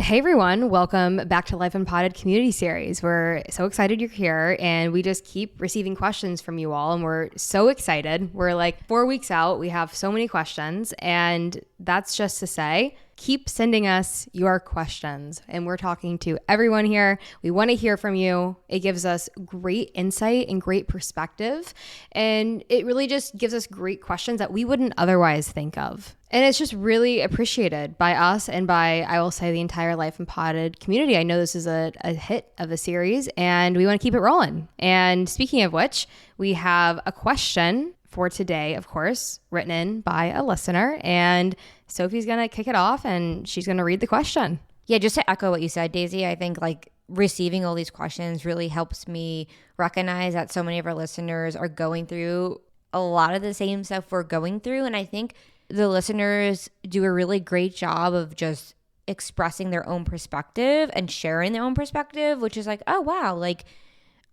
Hey everyone, welcome back to Life Unpotted community series. We're so excited you're here and we just keep receiving questions from you all and we're so excited. We're like 4 weeks out. We have so many questions and that's just to say, keep sending us your questions and we're talking to everyone here. We want to hear from you. It gives us great insight and great perspective and it really just gives us great questions that we wouldn't otherwise think of. And it's just really appreciated by us and by, I will say, the entire Life Unpotted community. I know this is a hit of a series and we want to keep it rolling. And speaking of which, we have a question for today, of course, written in by a listener. And Sophie's going to kick it off and she's going to read the question. Yeah, just to echo what you said, Daisy, I think receiving all these questions really helps me recognize that so many of our listeners are going through a lot of the same stuff we're going through. And I think the listeners do a really great job of just expressing their own perspective and sharing their own perspective, which is like, oh, wow,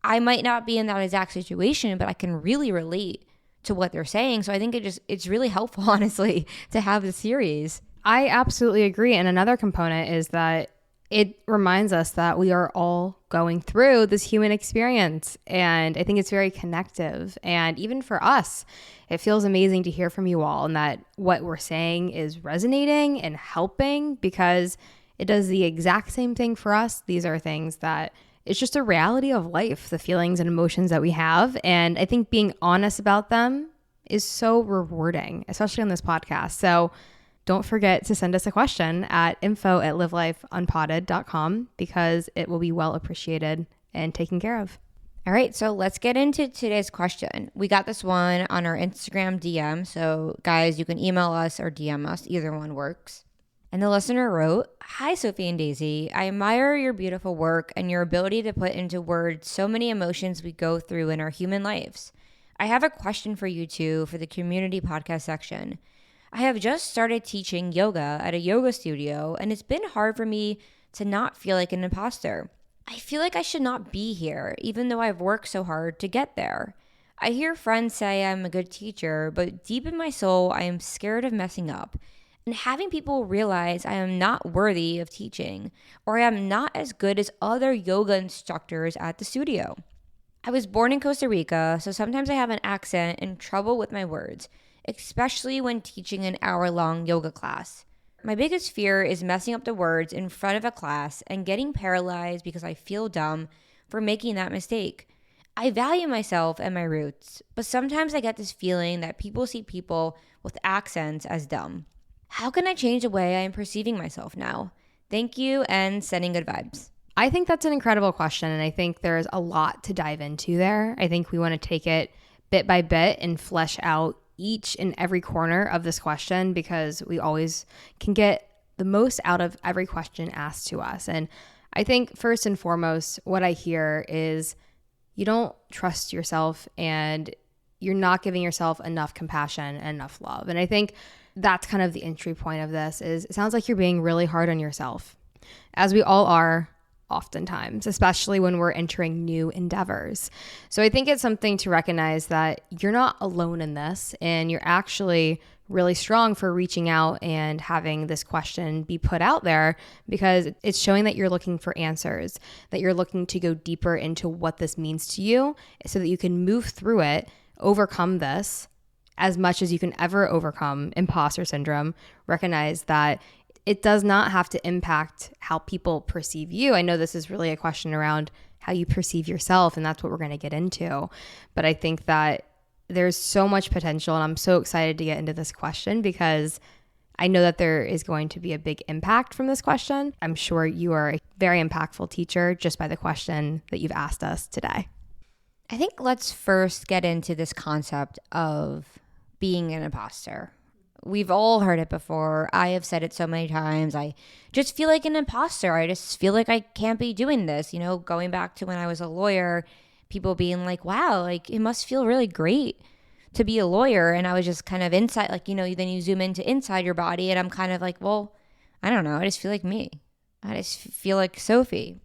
I might not be in that exact situation, but I can really relate to what they're saying. So I think it's really helpful, honestly, to have the series. I absolutely agree. And another component is that it reminds us that we are all going through this human experience. And I think it's very connective. And even for us, it feels amazing to hear from you all and that what we're saying is resonating and helping because it does the exact same thing for us. These are things that it's just a reality of life, the feelings and emotions that we have. And I think being honest about them is so rewarding, especially on this podcast. So don't forget to send us a question at info@livelifeunpotted.com because it will be well appreciated and taken care of. All right, so let's get into today's question. We got this one on our Instagram DM. So guys, you can email us or DM us. Either one works. And the listener wrote, "Hi, Sophie and Daisy. I admire your beautiful work and your ability to put into words so many emotions we go through in our human lives. I have a question for you two for the community podcast section. I have just started teaching yoga at a yoga studio, and it's been hard for me to not feel like an imposter. I feel like I should not be here, even though I've worked so hard to get there. I hear friends say I'm a good teacher, but deep in my soul, I am scared of messing up and having people realize I am not worthy of teaching, or I am not as good as other yoga instructors at the studio. I was born in Costa Rica, so sometimes I have an accent and trouble with my words, especially when teaching an hour-long yoga class. My biggest fear is messing up the words in front of a class and getting paralyzed because I feel dumb for making that mistake. I value myself and my roots, but sometimes I get this feeling that people see people with accents as dumb. How can I change the way I am perceiving myself now? Thank you and sending good vibes." I think that's an incredible question. And I think there's a lot to dive into there. I think we want to take it bit by bit and flesh out each and every corner of this question because we always can get the most out of every question asked to us. And I think first and foremost, what I hear is you don't trust yourself and you're not giving yourself enough compassion and enough love. And I think that's kind of the entry point of this is it sounds like you're being really hard on yourself, as we all are oftentimes, especially when we're entering new endeavors. So I think it's something to recognize that you're not alone in this and you're actually really strong for reaching out and having this question be put out there because it's showing that you're looking for answers, that you're looking to go deeper into what this means to you so that you can move through it, overcome this as much as you can ever overcome imposter syndrome, recognize that it does not have to impact how people perceive you. I know this is really a question around how you perceive yourself, and that's what we're going to get into. But I think that there's so much potential, and I'm so excited to get into this question because I know that there is going to be a big impact from this question. I'm sure you are a very impactful teacher just by the question that you've asked us today. I think let's first get into this concept of being an imposter. We've all heard it before. I have said it so many times. I just feel like an imposter. I just feel like I can't be doing this. Going back to when I was a lawyer, people being like, wow, it must feel really great to be a lawyer. And I was just kind of inside, then you zoom into inside your body and I'm kind of like, well, I don't know. I just feel like me. I just feel like Sophie.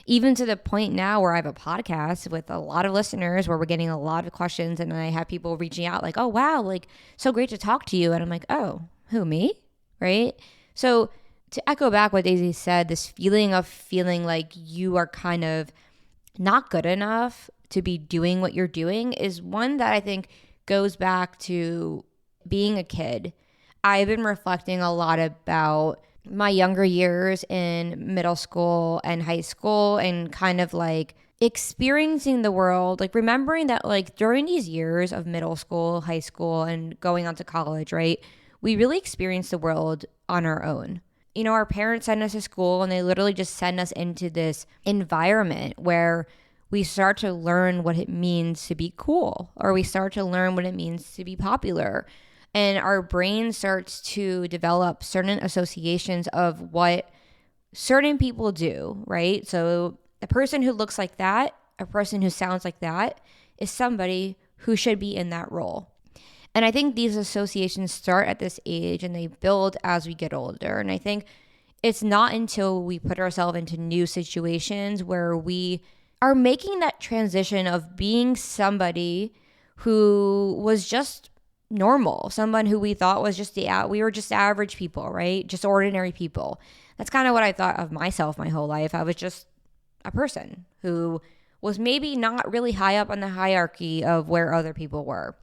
Even to the point now where I have a podcast with a lot of listeners where we're getting a lot of questions and I have people reaching out like, oh, wow, so great to talk to you. And I'm like, oh, who, me? Right? So to echo back what Daisy said, this feeling of feeling like you are kind of not good enough to be doing what you're doing is one that I think goes back to being a kid. I've been reflecting a lot about my younger years in middle school and high school and kind of like experiencing the world, like remembering that like during these years of middle school, high school, and going on to college, right? We really experienced the world on our own. You know, our parents send us to school and they literally just send us into this environment where we start to learn what it means to be cool, or we start to learn what it means to be popular. And our brain starts to develop certain associations of what certain people do, right? So a person who looks like that, a person who sounds like that, is somebody who should be in that role. And I think these associations start at this age and they build as we get older. And I think it's not until we put ourselves into new situations where we are making that transition of being somebody who was just normal, someone who we thought was just we were just average people, right? Just ordinary people. That's kind of what I thought of myself my whole life. I was just a person who was maybe not really high up on the hierarchy of where other people were.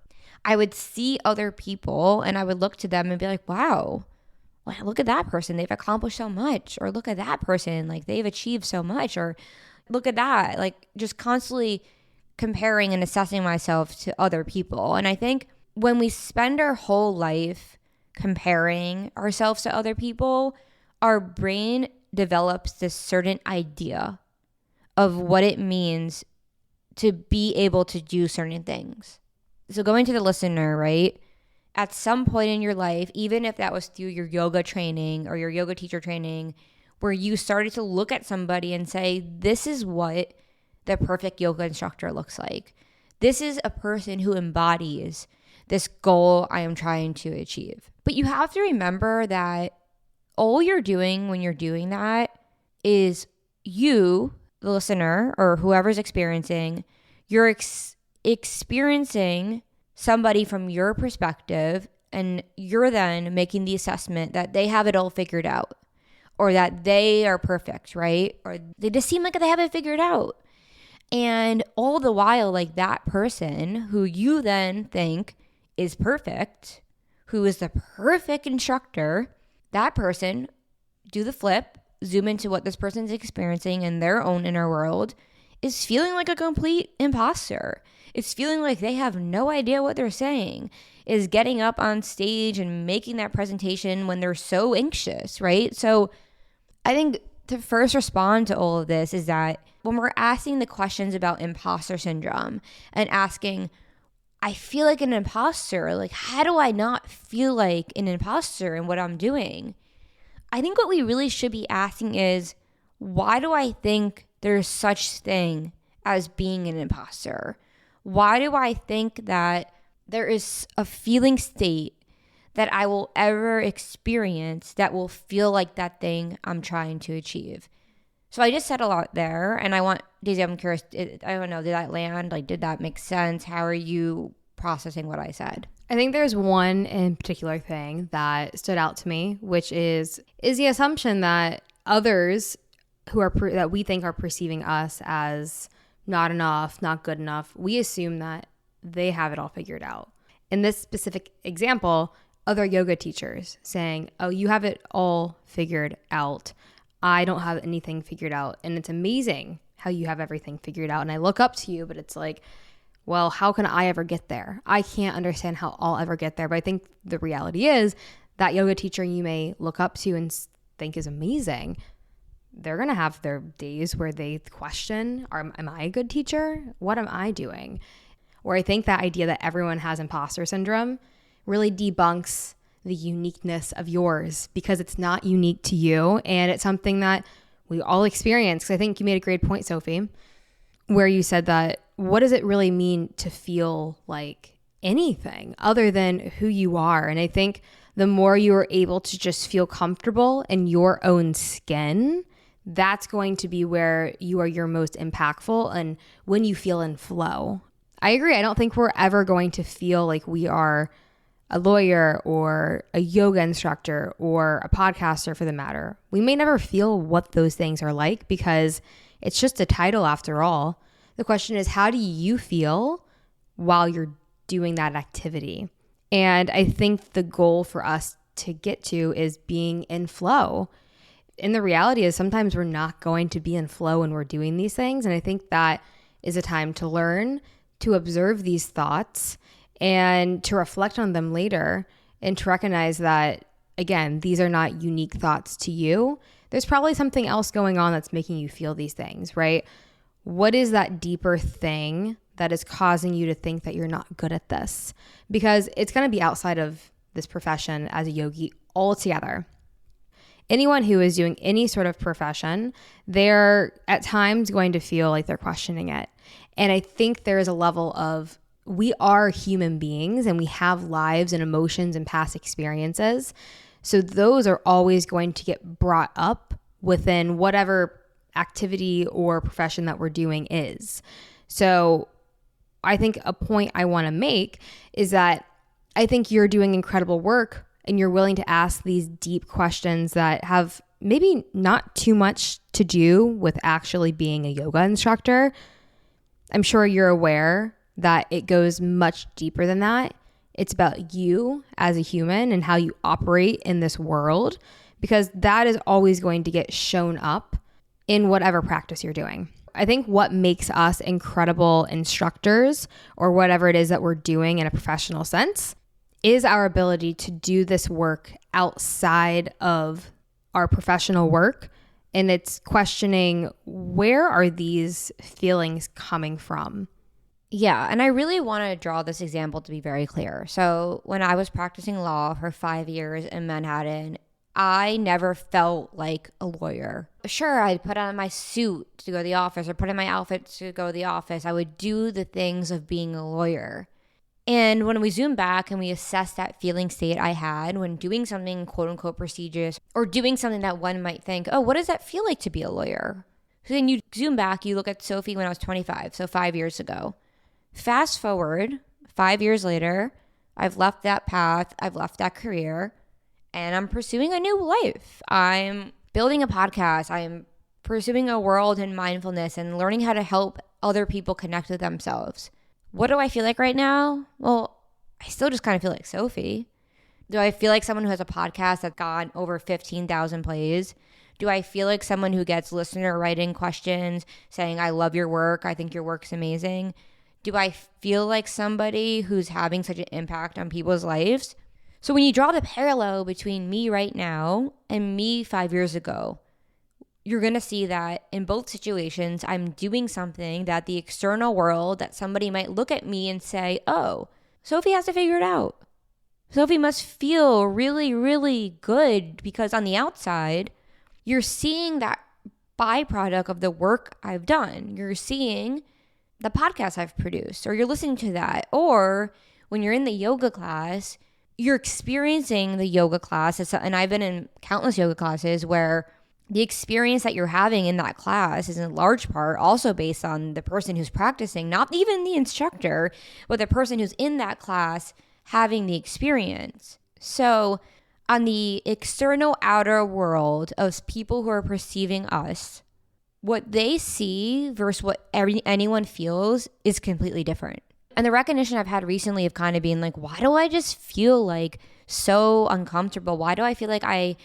I would see other people and I would look to them and be like, wow, well, look at that person. They've accomplished so much. Or look at that person. Like they've achieved so much. Or look at that. Like just constantly comparing and assessing myself to other people. And I think when we spend our whole life comparing ourselves to other people, our brain develops this certain idea of what it means to be able to do certain things. So going to the listener, right? At some point in your life, even if that was through your yoga training or your yoga teacher training, where you started to look at somebody and say, this is what the perfect yoga instructor looks like. This is a person who embodies this goal I am trying to achieve. But you have to remember that all you're doing when you're doing that is you, the listener, or whoever's experiencing, you're experiencing somebody from your perspective, and you're then making the assessment that they have it all figured out, or that they are perfect, right? Or they just seem like they have it figured out. And all the while, like that person who you then think is perfect, who is the perfect instructor, that person, do the flip, zoom into what this person's experiencing in their own inner world, is feeling like a complete imposter. It's feeling like they have no idea what they're saying, is getting up on stage and making that presentation when they're so anxious, right? So I think to first respond to all of this is that when we're asking the questions about imposter syndrome and asking, I feel like an imposter, like how do I not feel like an imposter in what I'm doing? I think what we really should be asking is, why do I think there's such thing as being an imposter? Why do I think that there is a feeling state that I will ever experience that will feel like that thing I'm trying to achieve? So I just said a lot there, and I want, Daisy, I'm curious, I don't know, did that land? Like, did that make sense? How are you processing what I said? I think there's one in particular thing that stood out to me, which is the assumption that others who are that we think are perceiving us as not enough, not good enough, we assume that they have it all figured out. In this specific example, other yoga teachers saying, oh, you have it all figured out. I don't have anything figured out. And it's amazing how you have everything figured out. And I look up to you, but it's like, well, how can I ever get there? I can't understand how I'll ever get there. But I think the reality is that yoga teacher you may look up to and think is amazing, they're going to have their days where they question, am I a good teacher? What am I doing? Where I think that idea that everyone has imposter syndrome really debunks the uniqueness of yours, because it's not unique to you. And it's something that we all experience. Because I think you made a great point, Sophie, where you said that what does it really mean to feel like anything other than who you are? And I think the more you are able to just feel comfortable in your own skin, that's going to be where you are your most impactful and when you feel in flow. I agree. I don't think we're ever going to feel like we are a lawyer or a yoga instructor or a podcaster for the matter, we may never feel what those things are like because it's just a title after all. The question is, how do you feel while you're doing that activity? And I think the goal for us to get to is being in flow. And the reality is sometimes we're not going to be in flow when we're doing these things. And I think that is a time to learn to observe these thoughts and to reflect on them later and to recognize that, again, these are not unique thoughts to you. There's probably something else going on that's making you feel these things, right? What is that deeper thing that is causing you to think that you're not good at this? Because it's going to be outside of this profession as a yogi altogether. Anyone who is doing any sort of profession, they're at times going to feel like they're questioning it. And I think there is a level of, we are human beings and we have lives and emotions and past experiences. So those are always going to get brought up within whatever activity or profession that we're doing is. So I think a point I want to make is that I think you're doing incredible work and you're willing to ask these deep questions that have maybe not too much to do with actually being a yoga instructor. I'm sure you're aware that it goes much deeper than that. It's about you as a human and how you operate in this world, because that is always going to get shown up in whatever practice you're doing. I think what makes us incredible instructors, or whatever it is that we're doing in a professional sense, is our ability to do this work outside of our professional work. And it's questioning, where are these feelings coming from? Yeah, and I really want to draw this example to be very clear. So when I was practicing law for 5 years in Manhattan, I never felt like a lawyer. Sure, I'd put on my suit to go to the office or put in my outfit to go to the office. I would do the things of being a lawyer. And when we zoom back and we assess that feeling state I had when doing something quote unquote prestigious, or doing something that one might think, oh, what does that feel like to be a lawyer? So then you zoom back, you look at Sophie when I was 25, so 5 years ago. Fast forward 5 years later, I've left that path, I've left that career, and I'm pursuing a new life. I'm building a podcast, I'm pursuing a world in mindfulness and learning how to help other people connect with themselves. What do I feel like right now? Well, I still just kind of feel like Sophie. Do I feel like someone who has a podcast that's got over 15,000 plays? Do I feel like someone who gets listener writing questions saying, I love your work, I think your work's amazing? Do I feel like somebody who's having such an impact on people's lives? So when you draw the parallel between me right now and me 5 years ago, you're going to see that in both situations, I'm doing something that the external world, that somebody might look at me and say, oh, Sophie has to figure it out. Sophie must feel really, really good, because on the outside, you're seeing that byproduct of the work I've done. You're seeing the podcast I've produced, or you're listening to that. Or when you're in the yoga class, you're experiencing the yoga class. And I've been in countless yoga classes where the experience that you're having in that class is in large part also based on the person who's practicing, not even the instructor, but the person who's in that class having the experience. So on the external outer world of people who are perceiving us, what they see versus what anyone feels is completely different. And the recognition I've had recently of kind of being like, why do I just feel like so uncomfortable? Why do I feel like I'm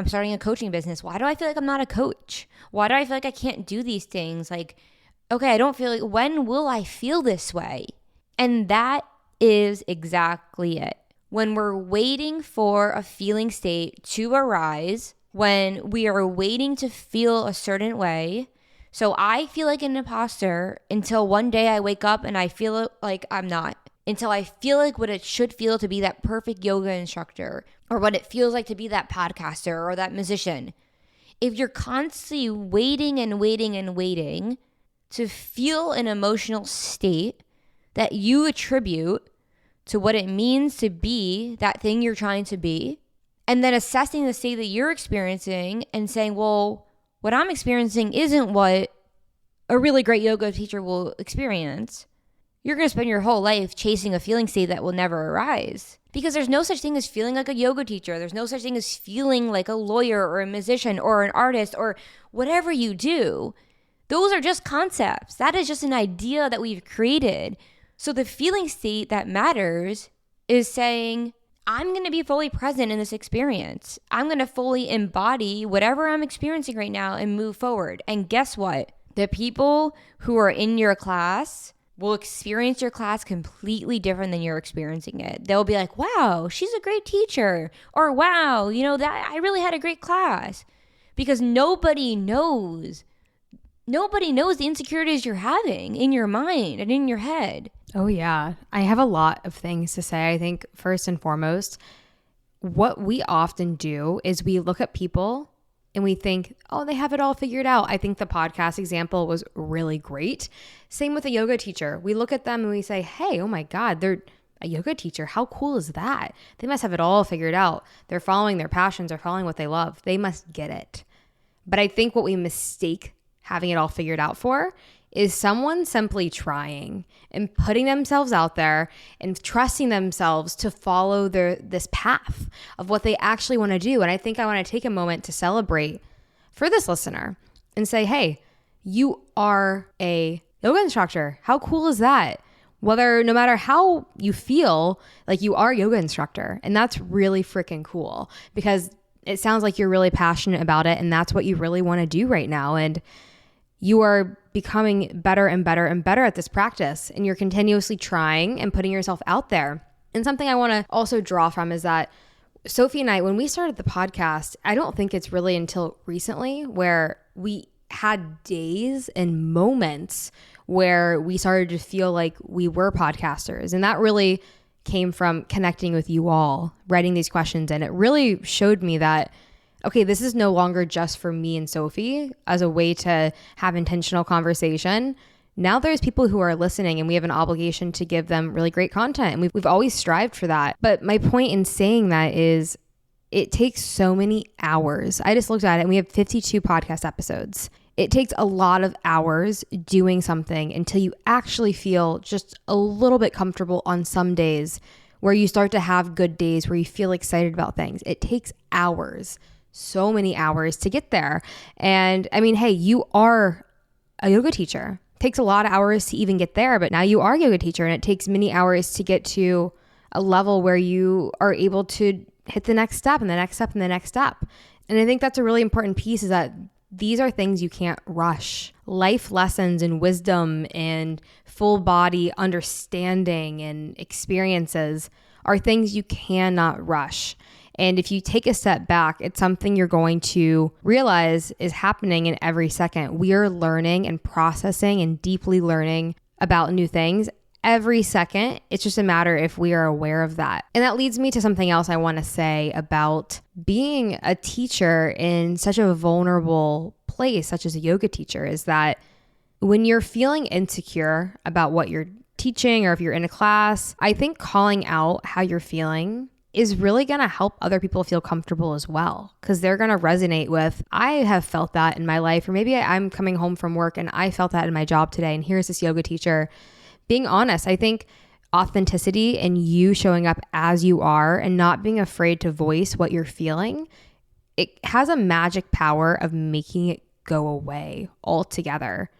starting a coaching business. Why do I feel like I'm not a coach? Why do I feel like I can't do these things? Like, okay, I don't feel like, when will I feel this way? And that is exactly it. When we're waiting for a feeling state to arise, when we are waiting to feel a certain way. So I feel like an imposter until one day I wake up and I feel like I'm not. Until I feel like what it should feel to be that perfect yoga instructor, or what it feels like to be that podcaster or that musician. If you're constantly waiting and waiting and waiting to feel an emotional state that you attribute to what it means to be that thing you're trying to be, and then assessing the state that you're experiencing and saying, well, what I'm experiencing isn't what a really great yoga teacher will experience, you're going to spend your whole life chasing a feeling state that will never arise. Because there's no such thing as feeling like a yoga teacher. There's no such thing as feeling like a lawyer or a musician or an artist or whatever you do. Those are just concepts. That is just an idea that we've created. So the feeling state that matters is saying, I'm going to be fully present in this experience. I'm going to fully embody whatever I'm experiencing right now and move forward. And guess what? The people who are in your class will experience your class completely different than you're experiencing it. They'll be like, wow, she's a great teacher. Or wow, that I really had a great class. Because nobody knows the insecurities you're having in your mind and in your head. Oh, yeah. I have a lot of things to say. I think first and foremost, what we often do is we look at people and we think, oh, they have it all figured out. I think the podcast example was really great. Same with a yoga teacher. We look at them and we say, hey, oh my God, they're a yoga teacher. How cool is that? They must have it all figured out. They're following their passions. They're following what they love. They must get it. But I think what we mistake having it all figured out for is someone simply trying and putting themselves out there and trusting themselves to follow this path of what they actually want to do. And I think I want to take a moment to celebrate for this listener and say, hey, you are a yoga instructor. How cool is that? No matter how you feel, like you are a yoga instructor. And that's really freaking cool because it sounds like you're really passionate about it and that's what you really want to do right now. And you are becoming better and better and better at this practice, and you're continuously trying and putting yourself out there. And something I want to also draw from is that Sophie and I, when we started the podcast, I don't think it's really until recently where we had days and moments where we started to feel like we were podcasters. And that really came from connecting with you all, writing these questions. And it really showed me that okay, this is no longer just for me and Sophie as a way to have intentional conversation. Now there's people who are listening and we have an obligation to give them really great content. And we've always strived for that. But my point in saying that is it takes so many hours. I just looked at it and we have 52 podcast episodes. It takes a lot of hours doing something until you actually feel just a little bit comfortable on some days where you start to have good days where you feel excited about things. It takes hours. So many hours to get there. And I mean, hey, you are a yoga teacher. It takes a lot of hours to even get there, but now you are a yoga teacher and it takes many hours to get to a level where you are able to hit the next step and the next step and the next step. And I think that's a really important piece is that these are things you can't rush. Life lessons and wisdom and full body understanding and experiences are things you cannot rush. And if you take a step back, it's something you're going to realize is happening in every second. We are learning and processing and deeply learning about new things every second. It's just a matter if we are aware of that. And that leads me to something else I want to say about being a teacher in such a vulnerable place, such as a yoga teacher, is that when you're feeling insecure about what you're teaching or if you're in a class, I think calling out how you're feeling is really going to help other people feel comfortable as well, because they're going to resonate with, I have felt that in my life, or maybe I'm coming home from work and I felt that in my job today. And here's this yoga teacher being honest. I think authenticity and you showing up as you are and not being afraid to voice what you're feeling, it has a magic power of making it go away altogether.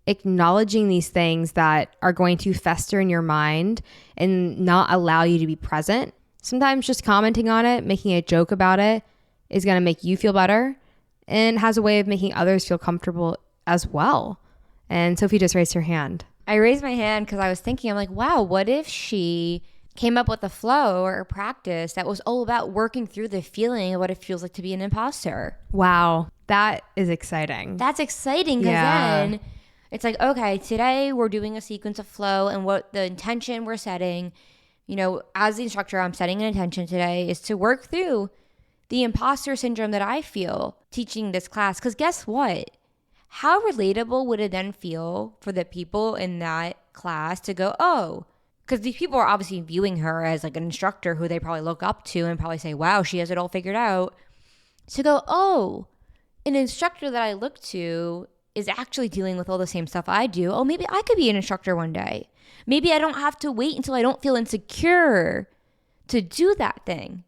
Acknowledging these things that are going to fester in your mind and not allow you to be present. Sometimes just commenting on it, making a joke about it is going to make you feel better and has a way of making others feel comfortable as well. And Sophie just raised her hand. I raised my hand because I was thinking, I'm like, wow, what if she came up with a flow or a practice that was all about working through the feeling of what it feels like to be an imposter? Wow, that is exciting. That's exciting because then it's like, okay, today we're doing a sequence of flow and what the intention we're setting. As the instructor, I'm setting an intention today is to work through the imposter syndrome that I feel teaching this class. Because guess what? How relatable would it then feel for the people in that class to go, oh, because these people are obviously viewing her as like an instructor who they probably look up to and probably say, wow, she has it all figured out. To go, oh, an instructor that I look to is actually dealing with all the same stuff I do. Oh, maybe I could be an instructor one day. Maybe I don't have to wait until I don't feel insecure to do that thing.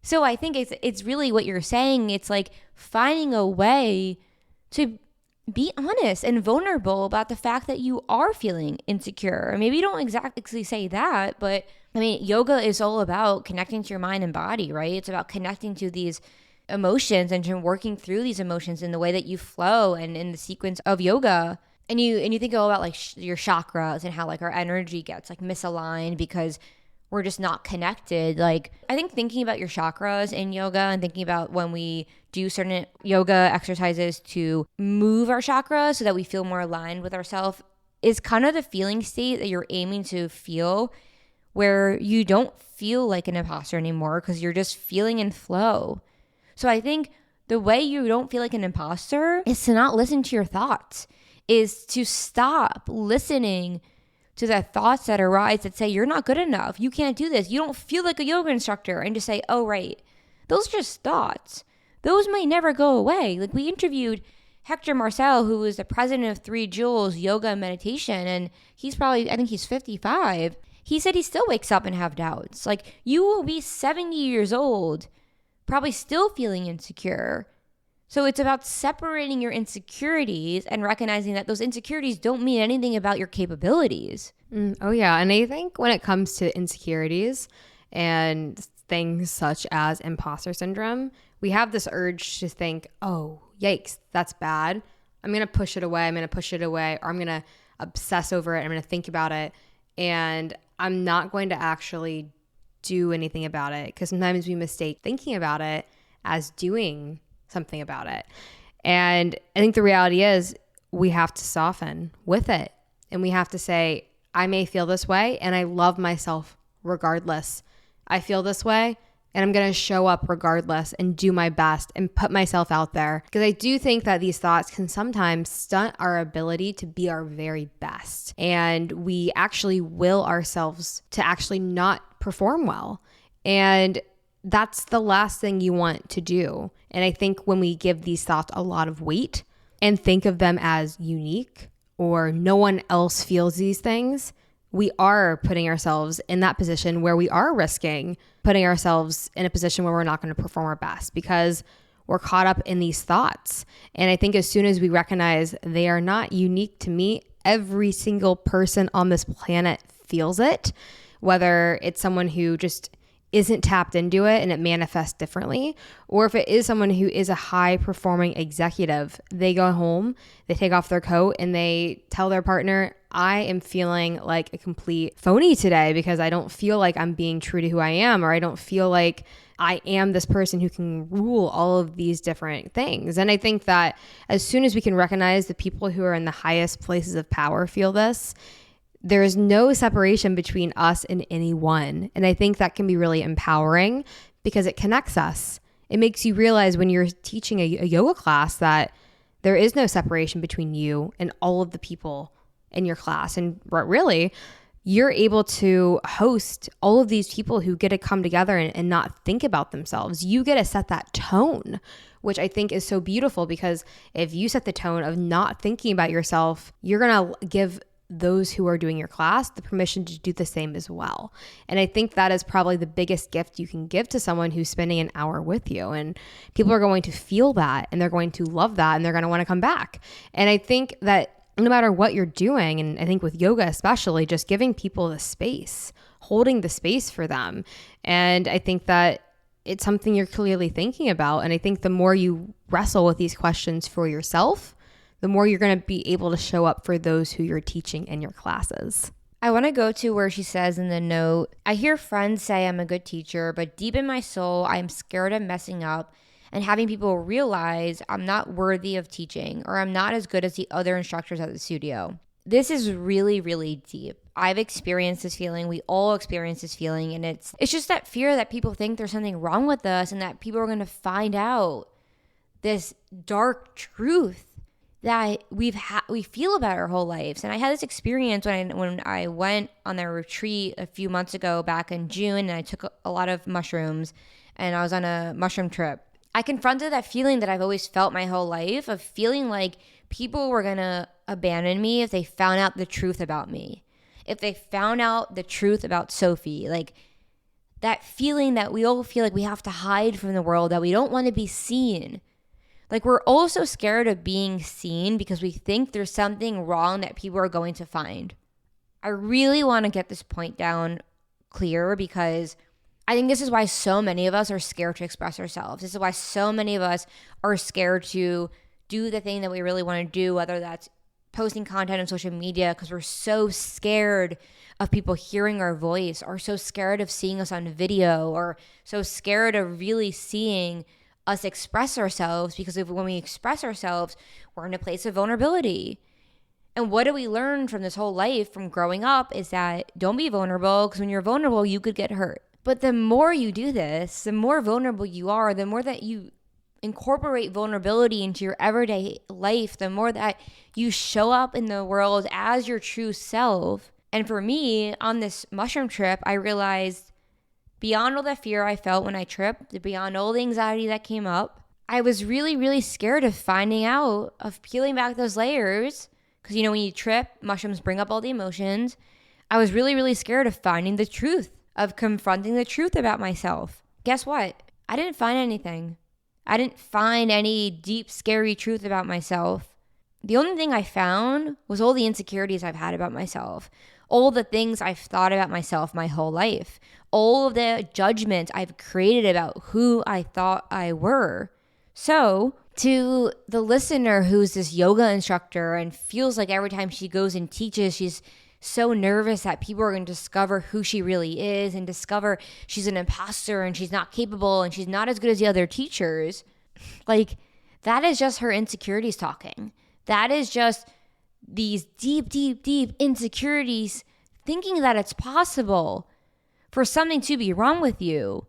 So I think it's really what you're saying. It's like finding a way to be honest and vulnerable about the fact that you are feeling insecure. Maybe you don't exactly say that, but I mean, yoga is all about connecting to your mind and body, right? It's about connecting to these emotions and working through these emotions in the way that you flow and in the sequence of yoga. And you think all about like your chakras and how like our energy gets like misaligned because we're just not connected. Like, I think thinking about your chakras in yoga and thinking about when we do certain yoga exercises to move our chakras so that we feel more aligned with ourselves is kind of the feeling state that you're aiming to feel, where you don't feel like an imposter anymore because you're just feeling in flow. So I think the way you don't feel like an imposter is to not listen to your thoughts, is to stop listening to the thoughts that arise that say, you're not good enough, you can't do this, you don't feel like a yoga instructor, and just say, oh, right, those are just thoughts. Those might never go away. Like, we interviewed Hector Marcel, who is the president of 3 Jewels Yoga and Meditation, and he's probably, I think he's 55. He said he still wakes up and have doubts. Like, you will be 70 years old, probably still feeling insecure. So it's about separating your insecurities and recognizing that those insecurities don't mean anything about your capabilities. Oh, yeah. And I think when it comes to insecurities and things such as imposter syndrome, we have this urge to think, oh, yikes, that's bad. I'm going to push it away. Or I'm going to obsess over it. I'm going to think about it. And I'm not going to actually do anything about it, because sometimes we mistake thinking about it as doing something about it. And I think the reality is we have to soften with it, and we have to say, I may feel this way and I love myself regardless. I feel this way and I'm going to show up regardless and do my best and put myself out there, because I do think that these thoughts can sometimes stunt our ability to be our very best, and we actually will ourselves to actually not perform well. And that's the last thing you want to do. And I think when we give these thoughts a lot of weight and think of them as unique or no one else feels these things, we are putting ourselves in that position where we are risking putting ourselves in a position where we're not going to perform our best because we're caught up in these thoughts. And I think as soon as we recognize they are not unique to me, every single person on this planet feels it, whether it's someone who just isn't tapped into it and it manifests differently, or if it is someone who is a high performing executive, they go home, they take off their coat and they tell their partner, I am feeling like a complete phony today because I don't feel like I'm being true to who I am, or I don't feel like I am this person who can rule all of these different things. And I think that as soon as we can recognize the people who are in the highest places of power feel this, there is no separation between us and anyone. And I think that can be really empowering because it connects us. It makes you realize when you're teaching a yoga class that there is no separation between you and all of the people in your class. And really, you're able to host all of these people who get to come together and not think about themselves. You get to set that tone, which I think is so beautiful, because if you set the tone of not thinking about yourself, you're going to give those who are doing your class the permission to do the same as well. And I think that is probably the biggest gift you can give to someone who's spending an hour with you. And people are going to feel that, and they're going to love that, and they're going to want to come back. And I think that no matter what you're doing, and I think with yoga especially, just giving people the space, holding the space for them. And I think that it's something you're clearly thinking about. And I think the more you wrestle with these questions for yourself, the more you're going to be able to show up for those who you're teaching in your classes. I want to go to where she says in the note, I hear friends say I'm a good teacher, but deep in my soul, I'm scared of messing up and having people realize I'm not worthy of teaching, or I'm not as good as the other instructors at the studio. This is really, really deep. I've experienced this feeling. We all experience this feeling. And it's just that fear that people think there's something wrong with us and that people are going to find out this dark truth that we feel about our whole lives. And I had this experience when I went on their retreat a few months ago back in June, and I took a lot of mushrooms and I was on a mushroom trip. I confronted that feeling that I've always felt my whole life, of feeling like people were going to abandon me if they found out the truth about me. if they found out the truth about Sophie, like that feeling that we all feel like we have to hide from the world, that we don't want to be seen. Like we're also scared of being seen because we think there's something wrong that people are going to find. I really want to get this point down clear because I think this is why so many of us are scared to express ourselves. This is why so many of us are scared to do the thing that we really want to do, whether that's posting content on social media, because we're so scared of people hearing our voice, or so scared of seeing us on video, or so scared of really seeing us express ourselves, because when we express ourselves, we're in a place of vulnerability. And what do we learn from this whole life, from growing up, is that don't be vulnerable, because when you're vulnerable, you could get hurt. But the more you do this, the more vulnerable you are, the more that you incorporate vulnerability into your everyday life, the more that you show up in the world as your true self. And for me, on this mushroom trip, I realized beyond all the fear I felt when I tripped, beyond all the anxiety that came up, I was really, really scared of finding out, of peeling back those layers. Because, you know, when you trip, mushrooms bring up all the emotions. I was really, really scared of finding the truth, of confronting the truth about myself. Guess what? I didn't find anything. I didn't find any deep, scary truth about myself. The only thing I found was all the insecurities I've had about myself, all the things I've thought about myself my whole life, all of the judgments I've created about who I thought I were. So, to the listener who's this yoga instructor and feels like every time she goes and teaches, she's so nervous that people are going to discover who she really is and discover she's an imposter and she's not capable and she's not as good as the other teachers. Like, that is just her insecurities talking. That is just these deep, deep, deep insecurities thinking that it's possible for something to be wrong with you.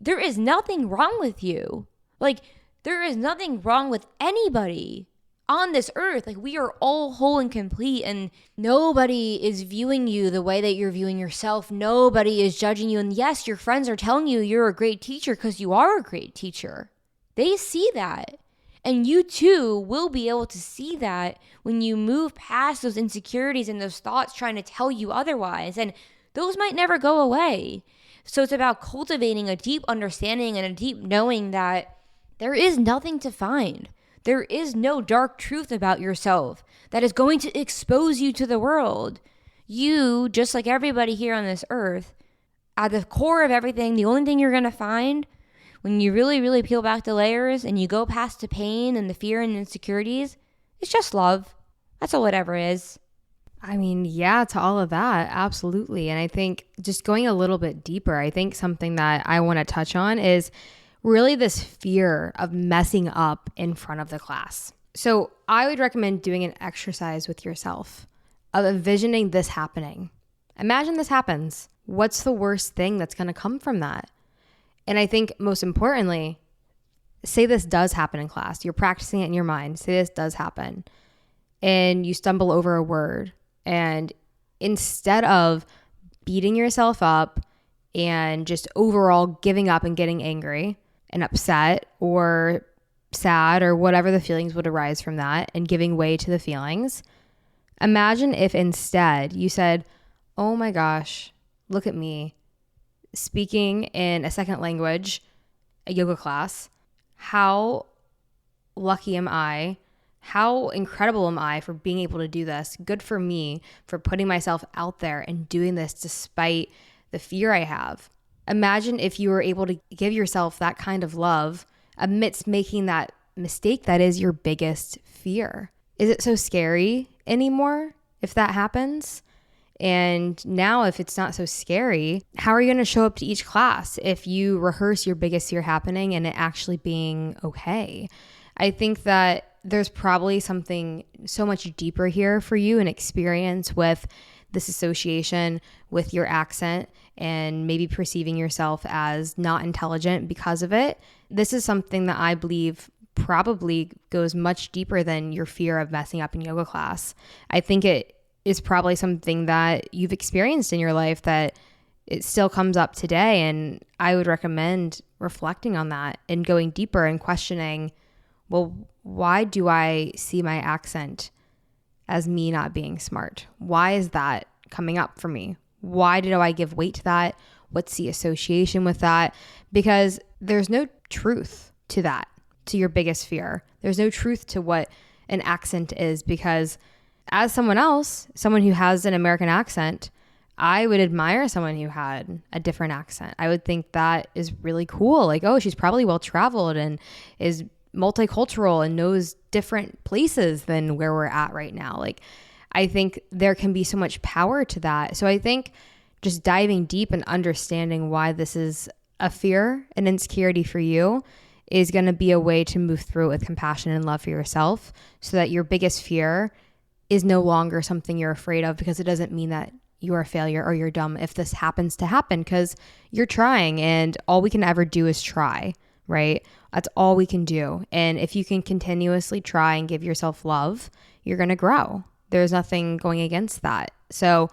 There is nothing wrong with you. Like, there is nothing wrong with anybody on this earth. Like, we are all whole and complete, and nobody is viewing you the way that you're viewing yourself. Nobody is judging you. And yes, your friends are telling you you're a great teacher because you are a great teacher. They see that. And you too will be able to see that when you move past those insecurities and those thoughts trying to tell you otherwise. And those might never go away. So it's about cultivating a deep understanding and a deep knowing that there is nothing to find. There is no dark truth about yourself that is going to expose you to the world. You, just like everybody here on this earth, at the core of everything, the only thing you're going to find when you really, really peel back the layers and you go past the pain and the fear and insecurities, it's just love. That's all it ever is. I mean, yeah, to all of that, absolutely. And I think just going a little bit deeper, I think something that I want to touch on is really this fear of messing up in front of the class. So I would recommend doing an exercise with yourself of envisioning this happening. Imagine this happens. What's the worst thing that's going to come from that? And I think most importantly, say this does happen in class. You're practicing it in your mind. Say this does happen. And you stumble over a word. And instead of beating yourself up and just overall giving up and getting angry and upset or sad or whatever the feelings would arise from that and giving way to the feelings, imagine if instead you said, oh my gosh, look at me speaking in a second language, a yoga class. How lucky am I? How incredible am I for being able to do this? Good for me for putting myself out there and doing this despite the fear I have. Imagine if you were able to give yourself that kind of love amidst making that mistake that is your biggest fear. Is it so scary anymore if that happens? And now if it's not so scary, how are you going to show up to each class if you rehearse your biggest fear happening and it actually being okay? I think that there's probably something so much deeper here for you, an experience with this association with your accent and maybe perceiving yourself as not intelligent because of it. This is something that I believe probably goes much deeper than your fear of messing up in yoga class. I think it is probably something that you've experienced in your life that it still comes up today. And I would recommend reflecting on that and going deeper and questioning, well, why do I see my accent as me not being smart? Why is that coming up for me? Why do I give weight to that? What's the association with that? Because there's no truth to that, to your biggest fear. There's no truth to what an accent is, because as someone else, someone who has an American accent, I would admire someone who had a different accent. I would think that is really cool. Like, oh, she's probably well-traveled and is multicultural and knows different places than where we're at right now. Like, I think there can be so much power to that. So I think just diving deep and understanding why this is a fear and insecurity for you is going to be a way to move through it with compassion and love for yourself, so that your biggest fear is no longer something you're afraid of, because it doesn't mean that you're a failure or you're dumb if this happens to happen, because you're trying, and all we can ever do is try, right? That's all we can do. And if you can continuously try and give yourself love, you're going to grow. There's nothing going against that. So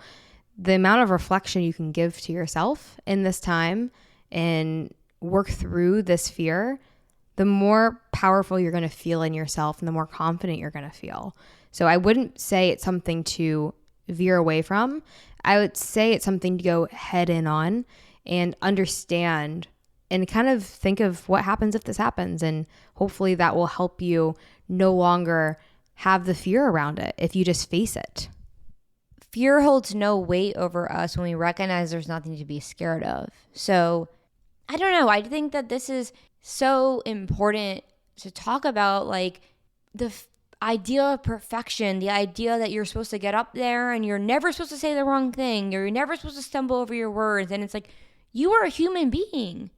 the amount of reflection you can give to yourself in this time and work through this fear, the more powerful you're going to feel in yourself and the more confident you're going to feel. So I wouldn't say it's something to veer away from. I would say it's something to go head in on and understand and kind of think of what happens if this happens. And hopefully that will help you no longer have the fear around it if you just face it. Fear holds no weight over us when we recognize there's nothing to be scared of. So I don't know. I think that this is so important to talk about, like the idea of perfection, the idea that you're supposed to get up there and you're never supposed to say the wrong thing, you're never supposed to stumble over your words. And it's like, you are a human being.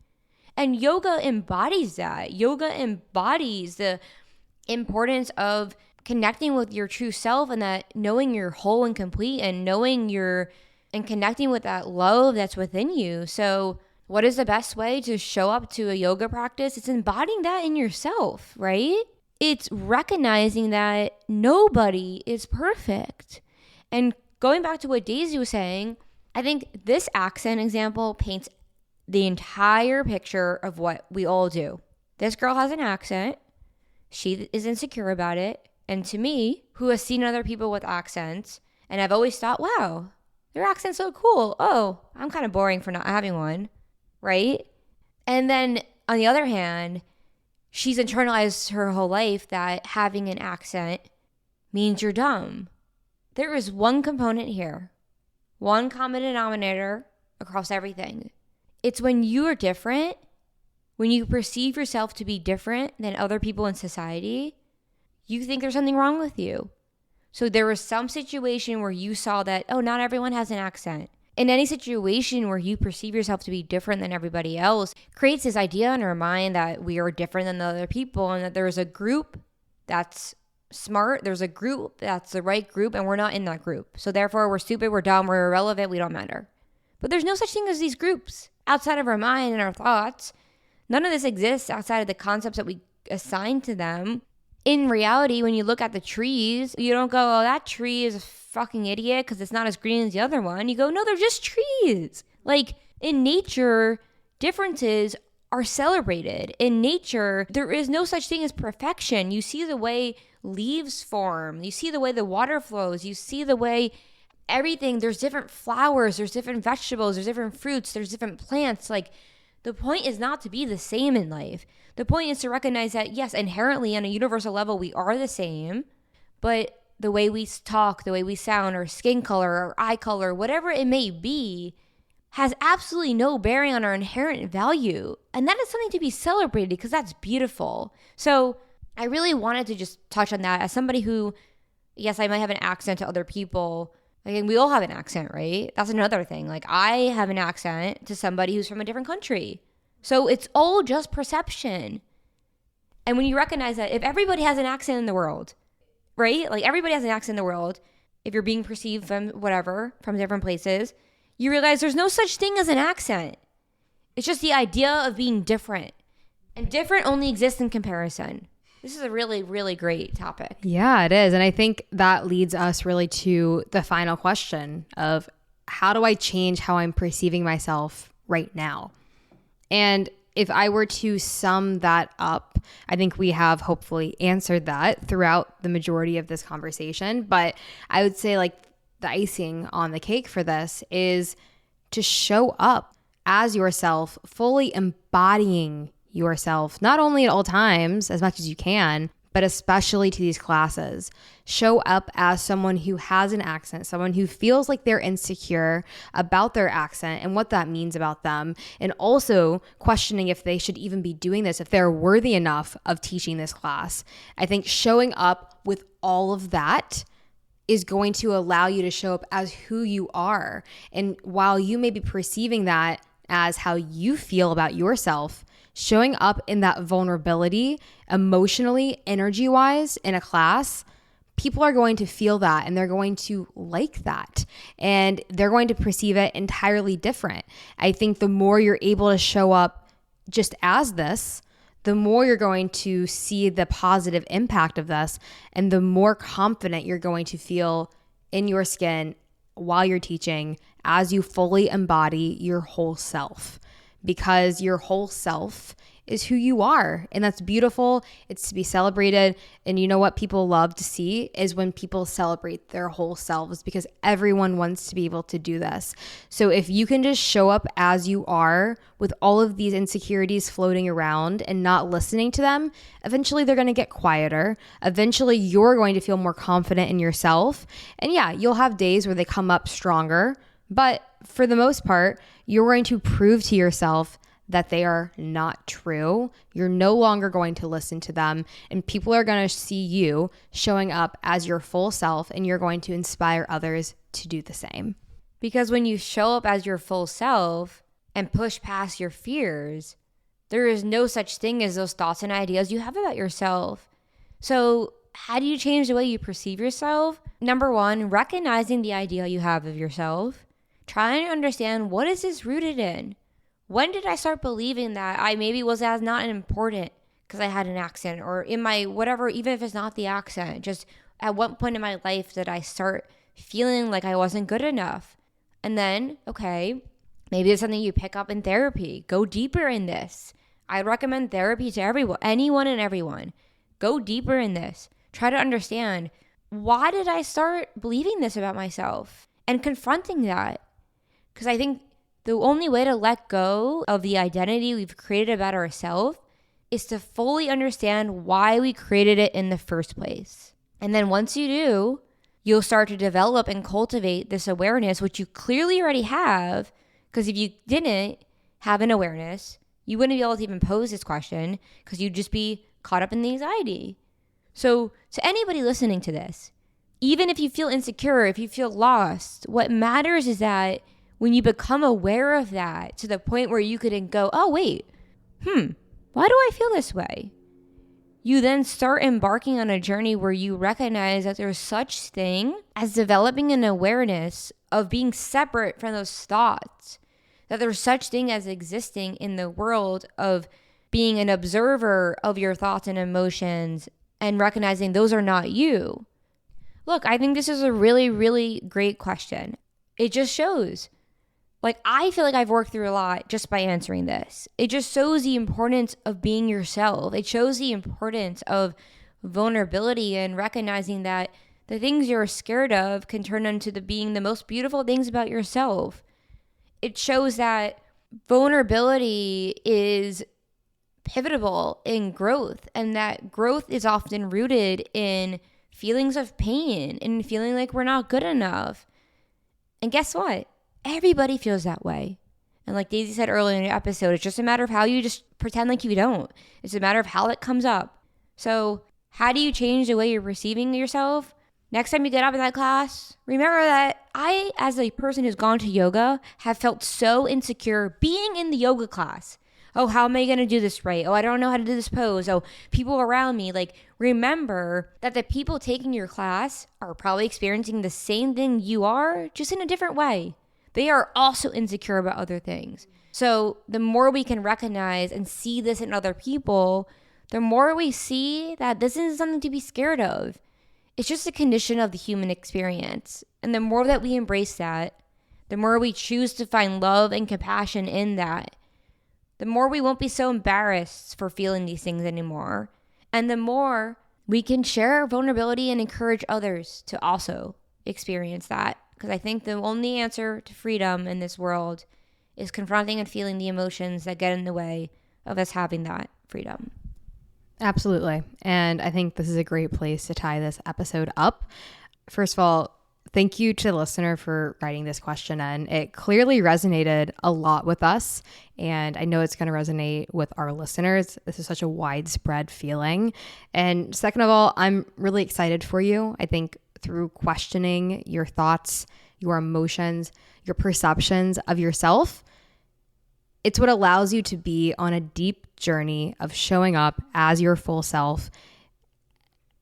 And yoga embodies that. Yoga embodies the importance of connecting with your true self, and that knowing you're whole and complete, and and connecting with that love that's within you. So what is the best way to show up to a yoga practice? It's embodying that in yourself, right? It's recognizing that nobody is perfect. And going back to what Daisy was saying, I think this accent example paints the entire picture of what we all do. This girl has an accent. She is insecure about it. And to me, who has seen other people with accents, and I've always thought, wow, their accent's so cool. Oh, I'm kind of boring for not having one, right? And then on the other hand, she's internalized her whole life that having an accent means you're dumb. There is one component here, one common denominator across everything. It's when you are different, when you perceive yourself to be different than other people in society, you think there's something wrong with you. So there was some situation where you saw that, oh, not everyone has an accent. In any situation where you perceive yourself to be different than everybody else, creates this idea in our mind that we are different than the other people, and that there's a group that's smart, there's a group that's the right group, and we're not in that group. So therefore, we're stupid, we're dumb, we're irrelevant, we don't matter. But there's no such thing as these groups outside of our mind and our thoughts. None of this exists outside of the concepts that we assign to them. In reality, when you look at the trees, you don't go, oh, that tree is a fucking idiot because it's not as green as the other one. You go, no, they're just trees. Like, in nature, differences are celebrated. In nature, there is no such thing as perfection. You see the way leaves form. You see the way the water flows. You see the way everything, there's different flowers, there's different vegetables, there's different fruits, there's different plants. Like, the point is not to be the same in life. The point is to recognize that, yes, inherently on a universal level, we are the same, but the way we talk, the way we sound, our skin color, our eye color, whatever it may be, has absolutely no bearing on our inherent value. And that is something to be celebrated because that's beautiful. So I really wanted to just touch on that as somebody who, yes, I might have an accent to other people. Like, we all have an accent, right? That's another thing. Like, I have an accent to somebody who's from a different country. So it's all just perception. And when you recognize that if everybody has an accent in the world, right? Like, everybody has an accent in the world. If you're being perceived from whatever, from different places, you realize there's no such thing as an accent. It's just the idea of being different. And different only exists in comparison. This is a really, really great topic. Yeah, it is. And I think that leads us really to the final question of, how do I change how I'm perceiving myself right now? And if I were to sum that up, I think we have hopefully answered that throughout the majority of this conversation. But I would say, like, the icing on the cake for this is to show up as yourself, fully embodying yourself, not only at all times as much as you can, but especially to these classes. Show up as someone who has an accent, someone who feels like they're insecure about their accent and what that means about them. And also questioning if they should even be doing this, if they're worthy enough of teaching this class. I think showing up with all of that is going to allow you to show up as who you are. And while you may be perceiving that as how you feel about yourself, showing up in that vulnerability, emotionally, energy-wise in a class, people are going to feel that and they're going to like that and they're going to perceive it entirely different. I think the more you're able to show up just as this, the more you're going to see the positive impact of this and the more confident you're going to feel in your skin while you're teaching as you fully embody your whole self. Because your whole self is who you are. And that's beautiful. It's to be celebrated. And you know what people love to see is when people celebrate their whole selves, because everyone wants to be able to do this. So if you can just show up as you are with all of these insecurities floating around and not listening to them, eventually they're going to get quieter. Eventually you're going to feel more confident in yourself. And yeah, you'll have days where they come up stronger, but for the most part, you're going to prove to yourself that they are not true. You're no longer going to listen to them, and people are going to see you showing up as your full self, and you're going to inspire others to do the same. Because when you show up as your full self and push past your fears, there is no such thing as those thoughts and ideas you have about yourself. So how do you change the way you perceive yourself? Number one, recognizing the idea you have of yourself. Trying to understand, what is this rooted in? When did I start believing that I maybe was as not important because I had an accent, or in my whatever, even if it's not the accent, just at what point in my life did I start feeling like I wasn't good enough? And then, okay, maybe it's something you pick up in therapy. Go deeper in this. I recommend therapy to everyone, anyone and everyone. Go deeper in this. Try to understand, why did I start believing this about myself? And confronting that. Because I think the only way to let go of the identity we've created about ourselves is to fully understand why we created it in the first place. And then once you do, you'll start to develop and cultivate this awareness, which you clearly already have. Because if you didn't have an awareness, you wouldn't be able to even pose this question, because you'd just be caught up in the anxiety. So to anybody listening to this, even if you feel insecure, if you feel lost, what matters is that when you become aware of that to the point where you could go, oh, wait, why do I feel this way? You then start embarking on a journey where you recognize that there's such thing as developing an awareness of being separate from those thoughts, that there's such thing as existing in the world of being an observer of your thoughts and emotions and recognizing those are not you. Look, I think this is a really, really great question. It just shows. Like, I feel like I've worked through a lot just by answering this. It just shows the importance of being yourself. It shows the importance of vulnerability and recognizing that the things you're scared of can turn into being the most beautiful things about yourself. It shows that vulnerability is pivotal in growth, and that growth is often rooted in feelings of pain and feeling like we're not good enough. And guess what? Everybody feels that way. And like Daisy said earlier in the episode, it's just a matter of how you just pretend like you don't. It's a matter of how it comes up. So how do you change the way you're perceiving yourself? Next time you get up in that class, remember that I, as a person who's gone to yoga, have felt so insecure being in the yoga class. Oh, how am I going to do this right? Oh, I don't know how to do this pose. Oh, people around me. Like, remember that the people taking your class are probably experiencing the same thing you are, just in a different way. They are also insecure about other things. So the more we can recognize and see this in other people, the more we see that this isn't something to be scared of. It's just a condition of the human experience. And the more that we embrace that, the more we choose to find love and compassion in that, the more we won't be so embarrassed for feeling these things anymore. And the more we can share our vulnerability and encourage others to also experience that because I think the only answer to freedom in this world is confronting and feeling the emotions that get in the way of us having that freedom. Absolutely. And I think this is a great place to tie this episode up. First of all, thank you to the listener for writing this question in. It clearly resonated a lot with us, and I know it's going to resonate with our listeners. This is such a widespread feeling. And second of all, I'm really excited for you. I think through questioning your thoughts, your emotions, your perceptions of yourself, it's what allows you to be on a deep journey of showing up as your full self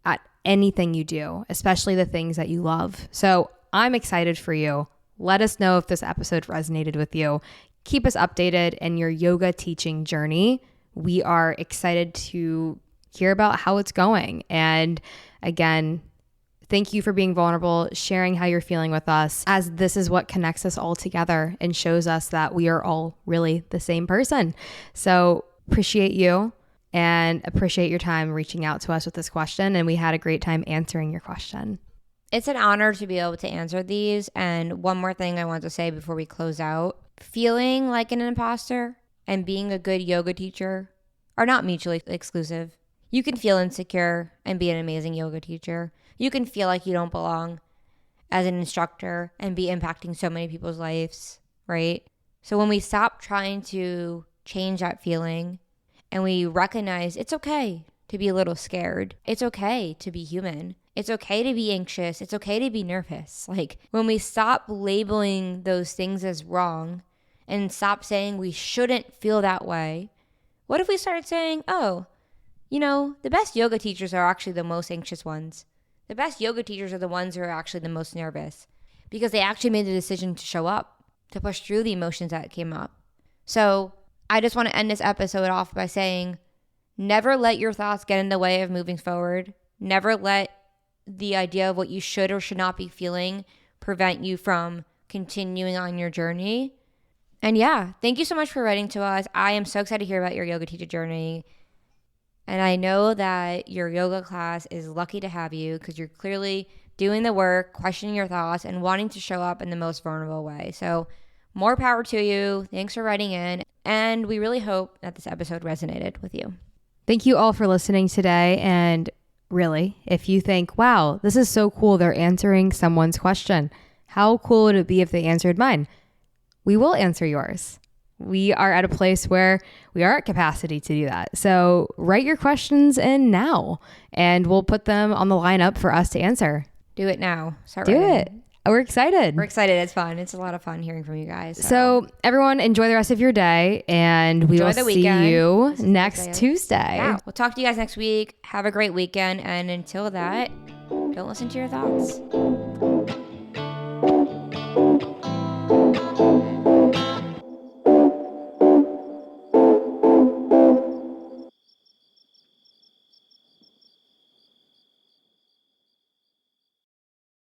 at anything you do, especially the things that you love. So I'm excited for you. Let us know if this episode resonated with you. Keep us updated in your yoga teaching journey. We are excited to hear about how it's going. And again, thank you for being vulnerable, sharing how you're feeling with us, as this is what connects us all together and shows us that we are all really the same person. So appreciate you and appreciate your time reaching out to us with this question. And we had a great time answering your question. It's an honor to be able to answer these. And one more thing I want to say before we close out. Feeling like an imposter and being a good yoga teacher are not mutually exclusive. You can feel insecure and be an amazing yoga teacher. You can feel like you don't belong as an instructor and be impacting so many people's lives, right? So when we stop trying to change that feeling and we recognize it's okay to be a little scared, it's okay to be human, it's okay to be anxious, it's okay to be nervous. Like when we stop labeling those things as wrong and stop saying we shouldn't feel that way, what if we started saying, oh, you know, the best yoga teachers are actually the most anxious ones. The best yoga teachers are the ones who are actually the most nervous because they actually made the decision to show up, to push through the emotions that came up. So I just want to end this episode off by saying, never let your thoughts get in the way of moving forward. Never let the idea of what you should or should not be feeling prevent you from continuing on your journey. And yeah, thank you so much for writing to us. I am so excited to hear about your yoga teacher journey. And I know that your yoga class is lucky to have you because you're clearly doing the work, questioning your thoughts, and wanting to show up in the most vulnerable way. So more power to you. Thanks for writing in. And we really hope that this episode resonated with you. Thank you all for listening today. And really, if you think, wow, this is so cool, they're answering someone's question. How cool would it be if they answered mine? We will answer yours. We are at a place where we are at capacity to do that. So write your questions in now and we'll put them on the lineup for us to answer. Do it now. Start Do writing. it. We're excited. We're excited. It's fun. It's a lot of fun hearing from you guys. So everyone, enjoy the rest of your day and we will see you next Tuesday. Yeah. We'll talk to you guys next week. Have a great weekend. And until that, don't listen to your thoughts.